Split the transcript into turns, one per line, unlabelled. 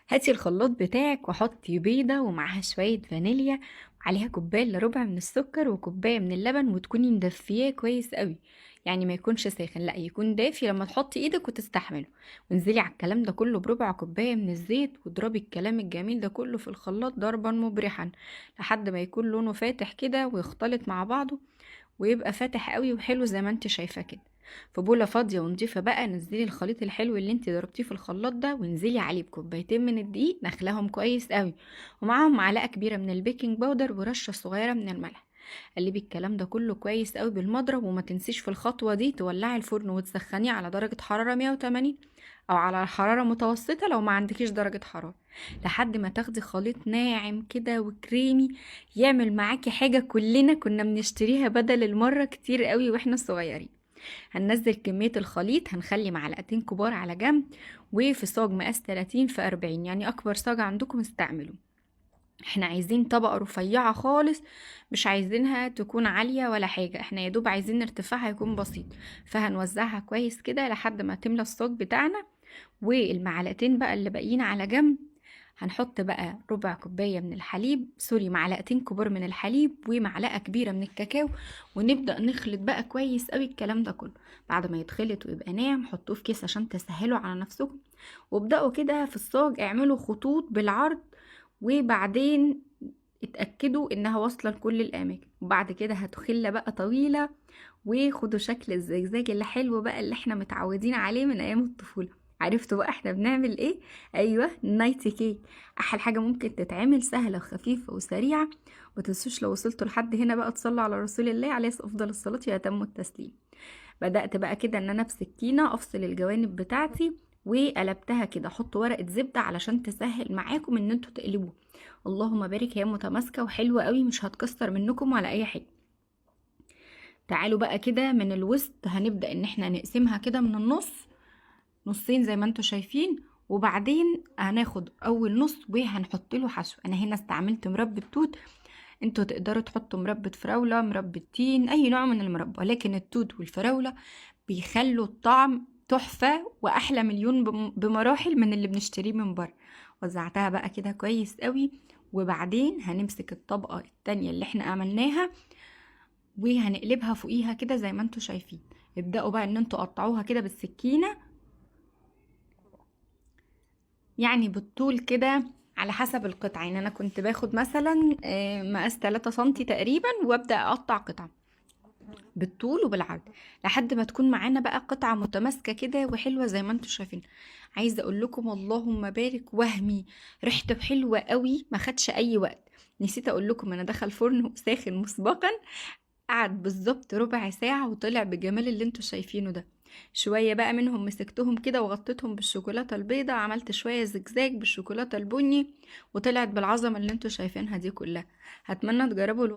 هاتي الخلاط بتاعك وحطي بيضة ومعاها شوية فانيليا، عليها كوباية الا ربع من السكر وكوباية من اللبن، وتكوني مدفياه كويس قوي. يعني ما يكونش ساخن، لا يكون دافي لما تحطي ايدك وتستحمله. وانزلي على الكلام ده كله بربع كوباية من الزيت، واضربي الكلام الجميل ده كله في الخلاط ضربا مبرحا لحد ما يكون لونه فاتح كده ويختلط مع بعضه، ويبقى فاتح قوي وحلو زي ما انت شايفاه كده. في بوله فاضيه ونضيفه بقى نزلي الخليط الحلو اللي انت ضربتيه في الخلاط ده، وانزلي عليه بكوبايتين من الدقيق نخلهم كويس قوي، ومعاهم معلقه كبيره من البيكنج باودر ورشه صغيره من الملح. قلبي الكلام ده كله كويس قوي بالمضرب، وما تنسيش في الخطوه دي تولعي الفرن وتسخنيه على درجه حراره 180 او على حراره متوسطه لو ما عندكيش درجه حراره، لحد ما تاخدي خليط ناعم كده وكريمي، يعمل معاكي حاجه كلنا كنا بنشتريها بدل المره كتير قوي واحنا صغيرين. هننزل كمية الخليط، هنخلي معلقتين كبار على جنب، وفي صاج مقاس 30 في 40، يعني اكبر صاج عندكم استعملوا. احنا عايزين طبقة رفيعة خالص، مش عايزينها تكون عالية ولا حاجة، احنا يدوب عايزين ارتفاعها يكون بسيط. فهنوزعها كويس كده لحد ما تملى الصاج بتاعنا. والمعلقتين بقى اللي باقيين على جنب، هنحط بقى ربع كوباية من الحليب، سوري معلقتين كبار من الحليب ومعلقة كبيرة من الكاكاو، ونبدأ نخلط بقى كويس قوي الكلام ده كله. بعد ما يتخلط ويبقى ناعم حطوه في كيس عشان تسهلوا على نفسكم، وابدأوا كده في الصاج اعملوا خطوط بالعرض، وبعدين اتأكدوا انها واصلة لكل الاماكن. وبعد كده هتخلة بقى طويلة، وخدوا شكل الزجزاج اللي حلو بقى اللي احنا متعودين عليه من ايام الطفولة. عرفتوا بقى احنا بنعمل ايه؟ ايوه، النايتي كيك. احلى حاجة ممكن تتعمل، سهلة وخفيفة وسريعة. ومتنسوش لو وصلتوا لحد هنا بقى تصلوا على رسول الله عليه افضل الصلاة واتم التسليم. بدأت بقى كده ان انا بسكينة افصل الجوانب بتاعتي، وقلبتها كده، احط ورقة زبدة علشان تسهل معاكم ان انتوا تقلبوه. اللهم بارك، هي متماسكة وحلوة قوي، مش هتكسر منكم ولا اي حاجة. تعالوا بقى كده من الوسط هنبدأ ان احنا نقسمها كده من النص نصين زي ما انتوا شايفين، وبعدين هناخد اول نص وهنحط له حشو. انا هنا استعملت مربى توت، انتوا تقدروا تحطوا مربى فراولة، مربى تين، اي نوع من المربى، ولكن التوت والفراولة بيخلوا الطعم تحفة واحلى مليون بمراحل من اللي بنشتريه من بره. وزعتها بقى كده كويس قوي، وبعدين هنمسك الطبقة التانية اللي احنا عملناها وهنقلبها فوقيها كده زي ما انتوا شايفين. ابدأوا بقى ان انتوا قطعوها كده بالسكينة، يعني بالطول كده على حسب القطعة. يعني انا كنت باخد مثلا مقاس 3 سنتي تقريبا، وابدأ اقطع قطعة بالطول وبالعرض لحد ما تكون معانا بقى قطعة متماسكة كده وحلوة زي ما انتوا شايفين. عايزة اقول لكم اللهم بارك، وهمي ريحته حلوة قوي، ما خدش اي وقت. نسيت اقول لكم انا دخل فرن ساخن مسبقا، قعد بالظبط ربع ساعة وطلع بالجمال اللي انتوا شايفينه ده. شوية بقى منهم مسكتهم كده وغطيتهم بالشوكولاتة البيضة، عملت شوية زجزاج بالشوكولاتة البني، وطلعت بالعظمة اللي انتوا شايفينها دي كلها. هتمنى تجربوا